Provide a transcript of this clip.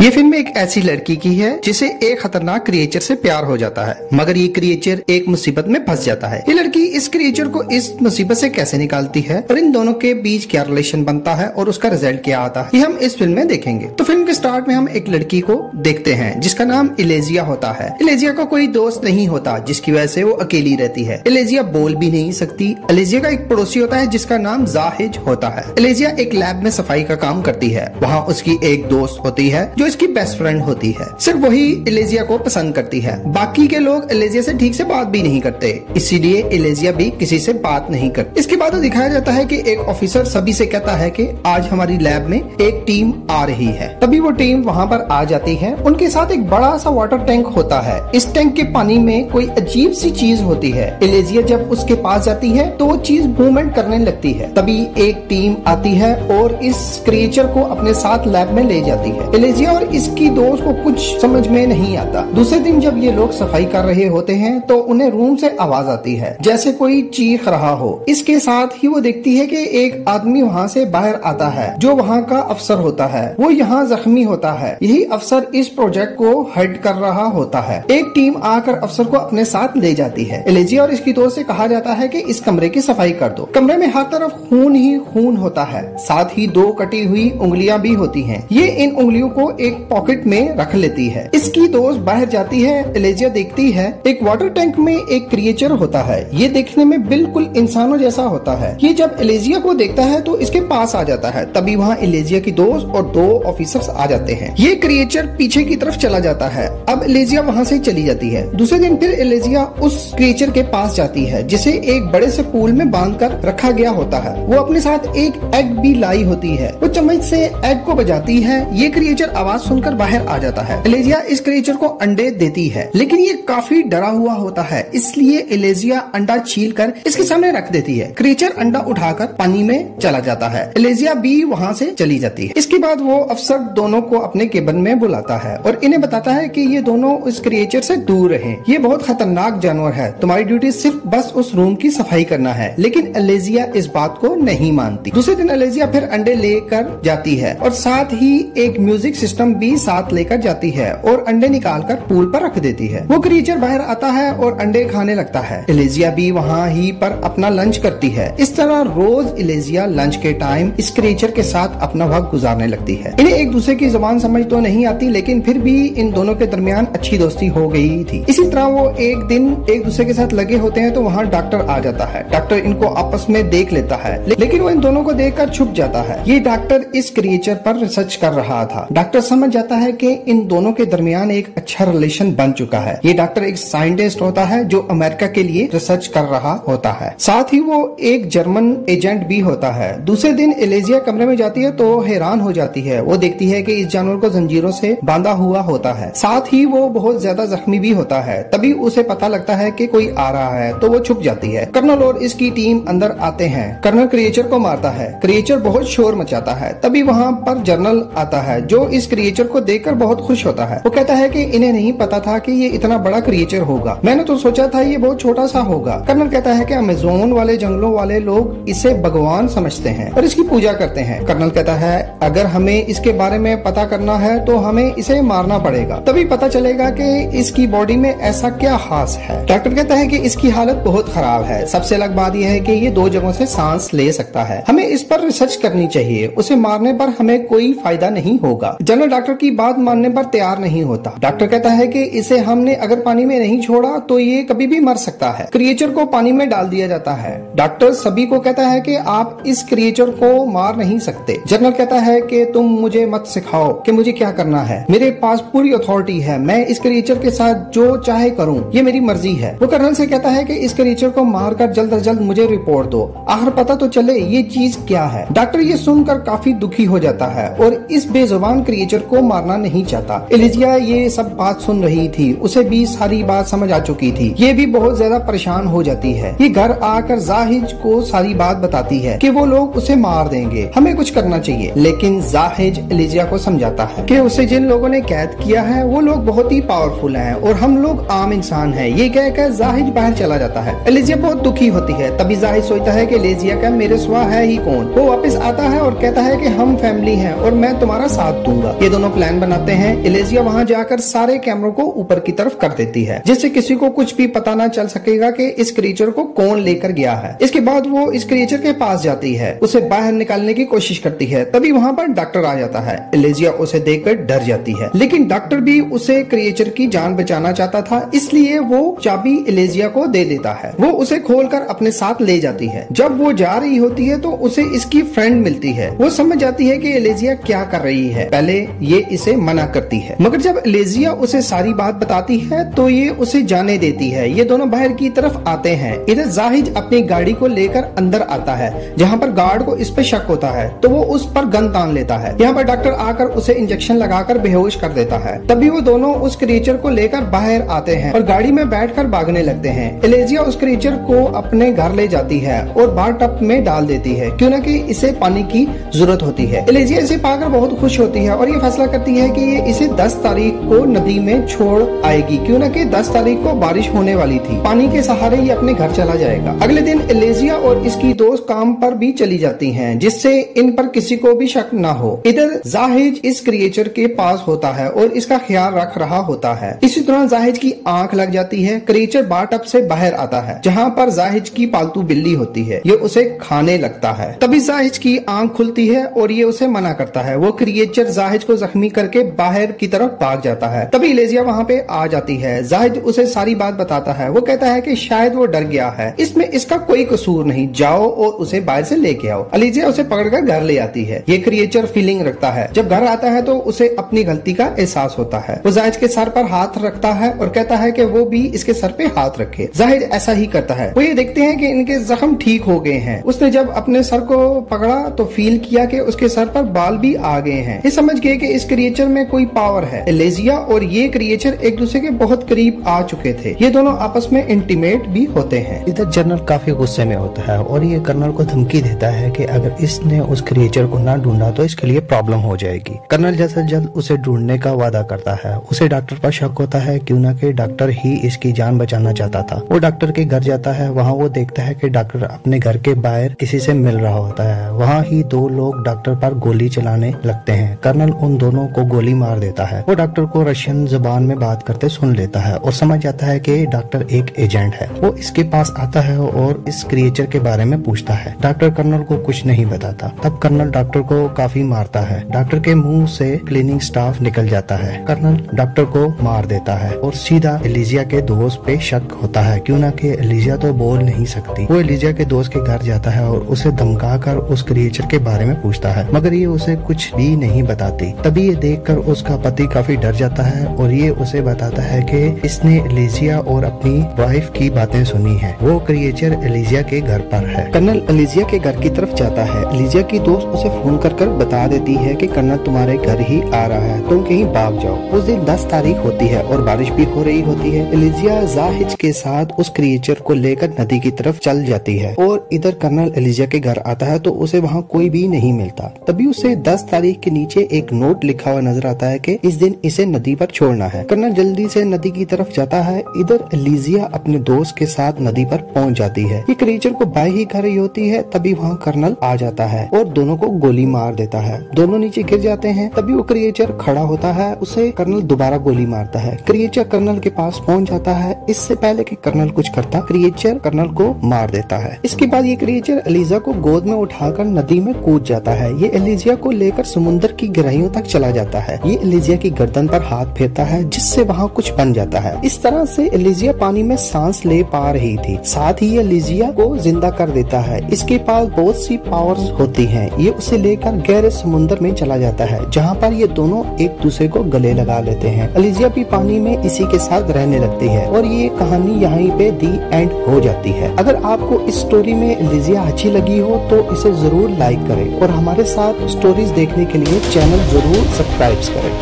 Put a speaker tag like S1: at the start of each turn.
S1: ये फिल्म एक ऐसी लड़की की है जिसे एक खतरनाक क्रिएचर से प्यार हो जाता है, मगर ये क्रिएचर एक मुसीबत में फंस जाता है। ये लड़की इस क्रिएचर को इस मुसीबत से कैसे निकालती है और इन दोनों के बीच क्या रिलेशन बनता है और उसका रिजल्ट क्या आता है, ये हम इस फिल्म में देखेंगे। तो फिल्म के स्टार्ट में हम एक लड़की को देखते हैं जिसका नाम इलेजिया होता है। इलेजिया का कोई दोस्त नहीं होता, जिसकी वजह से वो अकेली रहती है। इलेजिया बोल भी नहीं सकती। इलेजिया का एक पड़ोसी होता है जिसका नाम जाहिज होता है। इलेजिया एक लैब में सफाई का काम करती है। वहाँ उसकी एक दोस्त होती है जो इसकी बेस्ट फ्रेंड होती है। सिर्फ वही इलेजिया को पसंद करती है। बाकी के लोग इलेजिया से ठीक से बात भी नहीं करते, इसीलिए इलेजिया भी किसी से बात नहीं करती। इसके बाद दिखाया जाता है कि एक ऑफिसर सभी से कहता है कि आज हमारी लैब में एक टीम आ रही है। तभी वो टीम वहाँ पर आ जाती है। उनके साथ एक बड़ा सा वाटर टैंक होता है। इस टैंक के पानी में कोई अजीब सी चीज होती है। इलेजिया जब उसके पास जाती है तो वो चीज मूवमेंट करने लगती है। तभी एक टीम आती है और इस क्रिएचर को अपने साथ लैब में ले जाती है। इलेजिया और इसकी दोस्त को कुछ समझ में नहीं आता। दूसरे दिन जब ये लोग सफाई कर रहे होते हैं तो उन्हें रूम से आवाज आती है जैसे कोई चीख रहा हो। इसके साथ ही वो देखती है कि एक आदमी वहाँ से बाहर आता है जो वहाँ का अफसर होता है। वो यहाँ जख्मी होता है। यही अफसर इस प्रोजेक्ट को हेड कर रहा होता है। एक टीम आकर अफसर को अपने साथ ले जाती है। इलेजिया और इसकी दोस्त से कहा जाता है कि इस कमरे की सफाई कर दो। कमरे में हर तरफ खून ही खून होता है, साथ ही 2 कटी हुई उंगलियां भी होती हैं। ये इन उंगलियों को एक पॉकेट में रख लेती है। इसकी दोस्त बाहर जाती है। इलेजिया देखती है एक वाटर टैंक में एक क्रिएचर होता है। ये देखने में बिल्कुल इंसानों जैसा होता है। ये जब इलेजिया को देखता है तो इसके पास आ जाता है। तभी वहाँ इलेजिया की दोस्त और 2 ऑफिसर्स आ जाते हैं। ये क्रिएचर पीछे की तरफ चला जाता है। अब इलेजिया वहाँ से चली जाती है। दूसरे दिन फिर इलेजिया उस क्रिएचर के पास जाती है जिसे एक बड़े से पूल में बांधकर रखा गया होता है। वो अपने साथ एक एग भी लाई होती है। वो चम्मच से एग को बजाती है। ये क्रिएचर आवाज सुनकर बाहर आ जाता है। इलेजिया इस क्रिएचर को अंडे देती है, लेकिन ये काफी डरा हुआ होता है, इसलिए इलेजिया अंडा छीलकर इसके सामने रख देती है। क्रिएचर अंडा उठाकर पानी में चला जाता है। इलेजिया भी वहाँ से चली जाती है। इसके बाद वो अफसर दोनों को अपने केबिन में बुलाता है और इन्हें बताता है कि ये दोनों इस क्रिएचर से दूर रहें। ये बहुत खतरनाक जानवर है। तुम्हारी ड्यूटी सिर्फ बस उस रूम की सफाई करना है। लेकिन इलेजिया इस बात को नहीं मानती। दूसरे दिन इलेजिया फिर अंडे लेकर जाती है और साथ ही एक म्यूजिक सिस्टम भी साथ लेकर जाती है और अंडे निकालकर पूल पर रख देती है। वो क्रिएचर बाहर आता है और अंडे खाने लगता है। इलेजिया भी वहाँ ही पर अपना लंच करती है। इस तरह रोज इलेजिया लंच के टाइम इस क्रिएचर के साथ अपना वक्त गुजारने लगती है। इन्हें एक दूसरे की जुबान समझ तो नहीं आती, लेकिन फिर भी इन दोनों के दरमियान अच्छी दोस्ती हो गई थी। इसी तरह वो एक दिन एक दूसरे के साथ लगे होते हैं तो वहाँ डॉक्टर आ जाता है। डॉक्टर इनको आपस में देख लेता है, लेकिन वो इन दोनों को देखकर छुप जाता है। ये डॉक्टर इस क्रिएचर पर रिसर्च कर रहा था। डॉक्टर समझ जाता है कि इन दोनों के दरमियान एक अच्छा रिलेशन बन चुका है। ये डॉक्टर एक साइंटिस्ट होता है जो अमेरिका के लिए रिसर्च कर रहा होता है। साथ ही वो एक जर्मन एजेंट भी होता है। दूसरे दिन इलेजिया कमरे में जाती है तो हैरान हो जाती है। वो देखती है कि इस जानवर को जंजीरों से बांधा हुआ होता है। साथ ही वो बहुत ज्यादा जख्मी भी होता है। तभी उसे पता लगता है कि कोई आ रहा है तो वो छुप जाती है। कर्नल और इसकी टीम अंदर आते हैं। कर्नल क्रिएचर को मारता है। क्रिएचर बहुत शोर मचाता है। तभी वहाँ पर जनरल आता है जो इस क्रिएचर को देखकर बहुत खुश होता है। वो कहता है कि इन्हें नहीं पता था कि ये इतना बड़ा क्रिएचर होगा। मैंने तो सोचा था ये बहुत छोटा सा होगा। कर्नल कहता है कि अमेज़न वाले जंगलों वाले लोग इसे भगवान समझते हैं और इसकी पूजा करते हैं। कर्नल कहता है अगर हमें इसके बारे में पता करना है तो हमें इसे मारना पड़ेगा, तभी पता चलेगा कि इसकी बॉडी में ऐसा क्या खास है। डॉक्टर कहता है कि इसकी हालत बहुत खराब है। सबसे अलग बात यह है कि ये 2 जगहों से सांस ले सकता है। हमें इस पर रिसर्च करनी चाहिए। उसे मारने पर हमें कोई फायदा नहीं होगा। जनरल डॉक्टर की बात मानने पर तैयार नहीं होता। डॉक्टर कहता है कि इसे हमने अगर पानी में नहीं छोड़ा तो ये कभी भी मर सकता है। क्रिएचर को पानी में डाल दिया जाता है। डॉक्टर सभी को कहता है कि आप इस क्रिएचर को मार नहीं सकते। जनरल कहता है कि तुम मुझे मत सिखाओ कि मुझे क्या करना है। मेरे पास पूरी अथॉरिटी है। मैं इस क्रिएचर के साथ जो चाहे करूं, ये मेरी मर्जी है। वो कर्नल से कहता है कि इस क्रिएचर को मारकर जल्द से जल्द मुझे रिपोर्ट दो। आखिर पता तो चले ये चीज क्या है। डॉक्टर ये सुनकर काफी दुखी हो जाता है और इस बेजुबान क्रिएचर को मारना नहीं चाहता। इलेजिया ये सब बात सुन रही थी। उसे भी सारी बात समझ आ चुकी थी। ये भी बहुत ज्यादा परेशान हो जाती है। ये घर आकर जाहिज को सारी बात बताती है कि वो लोग उसे मार देंगे, हमें कुछ करना चाहिए। लेकिन जाहिज इलेजिया को समझाता है कि उसे जिन लोगों ने कैद किया है वो लोग बहुत ही पावरफुल हैं और हम लोग आम इंसान हैं। ये कहकर जाहिज बाहर चला जाता है। इलेजिया बहुत दुखी होती है। तभी जाहिज सोचता है कि इलेजिया का मेरे सिवा है ही कौन। वो वापस आता है और कहता है कि हम फैमिली हैं और मैं तुम्हारा साथ दूंगा। ये दोनों प्लान बनाते हैं। एलेजिया वहाँ जाकर सारे कैमरों को ऊपर की तरफ कर देती है, जिससे किसी को कुछ भी पता ना चल सकेगा कि इस क्रिएचर को कौन लेकर गया है। इसके बाद वो इस क्रिएचर के पास जाती है, उसे बाहर निकालने की कोशिश करती है। तभी वहाँ पर डॉक्टर आ जाता है। एलेजिया उसे देखकर डर जाती है, लेकिन डॉक्टर भी उसे क्रिएचर की जान बचाना चाहता था, इसलिए वो चाबी एलेजिया को दे देता है। वो उसे खोलकर अपने साथ ले जाती है। जब वो जा रही होती है तो उसे इसकी फ्रेंड मिलती है। वो समझ जाती है कि एलेजिया क्या कर रही है। पहले ये इसे मना करती है, मगर जब एलेजिया उसे सारी बात बताती है तो ये उसे जाने देती है। ये दोनों बाहर की तरफ आते हैं। इधर जाहिद अपनी गाड़ी को लेकर अंदर आता है, जहाँ पर गार्ड को इस पे शक होता है, तो वो उस पर गन तान लेता है। यहाँ पर डॉक्टर आकर उसे इंजेक्शन लगाकर बेहोश कर देता है। तभी वो दोनों उस क्रिएचर को लेकर बाहर आते हैं और गाड़ी में बैठकर भागने लगते हैं। एलेजिया उस क्रिएचर को अपने घर ले जाती है और बाथटब में डाल देती है, क्यों न कि इसे पानी की जरूरत होती है। एलेजिया इसे पाकर बहुत खुश होती है और ये फैसला करती है कि ये इसे 10 तारीख को नदी में छोड़ आएगी, क्यों न कि 10 तारीख को बारिश होने वाली थी। पानी के सहारे ये अपने घर चला जाएगा। अगले दिन एलेजिया और इसकी दोस्त काम पर भी चली जाती हैं, जिससे इन पर किसी को भी शक न हो। इधर जाहिद इस क्रिएचर के पास होता है और इसका ख्याल रख रहा होता है। इसी दौरान जाहिद की आंख लग जाती है। क्रिएचर बाथटब से बाहर आता है, जहाँ पर जाहिद की पालतू बिल्ली होती है। ये उसे खाने लगता है। तभी जाहिद की आंख खुलती है और ये उसे मना करता है। वो क्रिएचर जाहिद को जख्मी करके बाहर की तरफ भाग जाता है। तभी एलेजिया वहाँ पे आ जाती है। जाहिद उसे सारी बात बताता है। वो कहता है कि शायद वो डर गया है, इसमें इसका कोई कसूर नहीं, जाओ और उसे बाहर से लेके आओ। एलेजिया उसे पकड़कर घर ले आती है। ये क्रिएचर फीलिंग रखता है। जब घर आता है तो उसे अपनी गलती का एहसास होता है। वो जाहिद के सर पर हाथ रखता है और कहता है कि वो भी इसके सर पे हाथ रखे। जाहिद ऐसा ही करता है। वो ये देखते हैं कि इनके जख्म ठीक हो गए हैं। उसने जब अपने सर को पकड़ा तो फील किया कि उसके सर पर बाल भी आ गए हैं। ये समझ गए कि इस क्रिएचर में कोई पावर है। एलेजिया और ये क्रिएचर एक दूसरे के बहुत करीब आ चुके थे। ये दोनों आपस में इंटीमेट भी होते हैं।
S2: इधर जनरल काफी गुस्से में होता है और ये कर्नल को धमकी देता है कि अगर इसने उस क्रिएचर को ना ढूंढा तो इसके लिए प्रॉब्लम हो जाएगी। कर्नल जल्द से जल्द उसे ढूंढने का वादा करता है। उसे डॉक्टर पर शक होता है, क्यों ना कि डॉक्टर ही इसकी जान बचाना चाहता था। वो डॉक्टर के घर जाता है। वहाँ वो देखता है कि डॉक्टर अपने घर के बाहर किसी से मिल रहा होता है। वहाँ ही 2 लोग डॉक्टर पर गोली चलाने लगते हैं। कर्नल उन दोनों को गोली मार देता है। वो डॉक्टर को रशियन जुबान में बात करते सुन लेता है और समझ जाता है कि डॉक्टर एक एजेंट है। वो इसके पास आता है और इस क्रिएचर के बारे में पूछता है। डॉक्टर कर्नल को कुछ नहीं बताता। तब कर्नल डॉक्टर को काफी मारता है। डॉक्टर के मुंह से क्लीनिंग स्टाफ निकल जाता है। कर्नल डॉक्टर को मार देता है और सीधा एलेजिया के दोस्त पे शक होता है, क्यों ना कि एलेजिया तो बोल नहीं सकती। वो एलेजिया के दोस्त के घर जाता है और उसे धमका कर उस क्रिएचर के बारे में पूछता है, मगर ये उसे कुछ भी नहीं बताती। तभी ये देखकर उसका पति काफी डर जाता है और ये उसे बताता है कि इसने एलेजिया और अपनी वाइफ की बातें सुनी है। वो क्रिएचर एलेजिया के घर पर है।
S1: कर्नल एलेजिया के घर की तरफ जाता है। एलेजिया की दोस्त उसे फोन कर बता देती है कि कर्नल तुम्हारे घर ही आ रहा है, तुम कहीं भाग जाओ। उस दिन 10 तारीख होती है और बारिश भी हो रही होती है। एलेजिया जाहिद के साथ उस क्रिएचर को लेकर नदी की तरफ चल जाती है और इधर कर्नल एलेजिया के घर आता है तो उसे वहाँ कोई भी नहीं मिलता। तभी उसे 10 तारीख के नीचे एक नोट लिखा हुआ नजर आता है कि इस दिन इसे नदी पर छोड़ना है। कर्नल जल्दी से नदी की तरफ जाता है। इधर एलेजिया अपने दोस्त के साथ नदी पर पहुंच जाती है। ये क्रिएचर को बाय ही कर रही होती है। तभी वहाँ कर्नल आ जाता है और दोनों को गोली मार देता है। दोनों नीचे गिर जाते हैं। तभी वो क्रिएचर खड़ा होता है। उसे कर्नल दोबारा गोली मारता है। क्रिएचर कर्नल के पास पहुंच जाता है। इससे पहले कि कर्नल कुछ करता, क्रिएचर कर्नल को मार देता है। इसके बाद ये क्रिएचर एलेजिया को गोद में उठाकर नदी में कूद जाता है। ये एलेजिया को लेकर समुद्र की गहराइयों तक चला जाता है। ये एलेजिया की गर्दन पर हाथ फेरता है, जिससे वहाँ कुछ बन जाता है। इस तरह से एलेजिया पानी में सांस ले पा रही थी। साथ ही ये एलेजिया को जिंदा कर देता है। इसके पास बहुत सी पावर्स होती हैं। ये उसे लेकर गहरे समुद्र में चला जाता है, जहाँ पर ये दोनों एक दूसरे को गले लगा लेते हैं। एलेजिया भी पानी में इसी के साथ रहने लगती है और ये कहानी यहाँ पे दी एंड हो जाती है। अगर आपको इस स्टोरी में एलेजिया अच्छी लगी हो तो इसे जरूर लाइक करें और हमारे साथ स्टोरीज देखने के लिए चैनल जरूर सब्सक्राइब करें।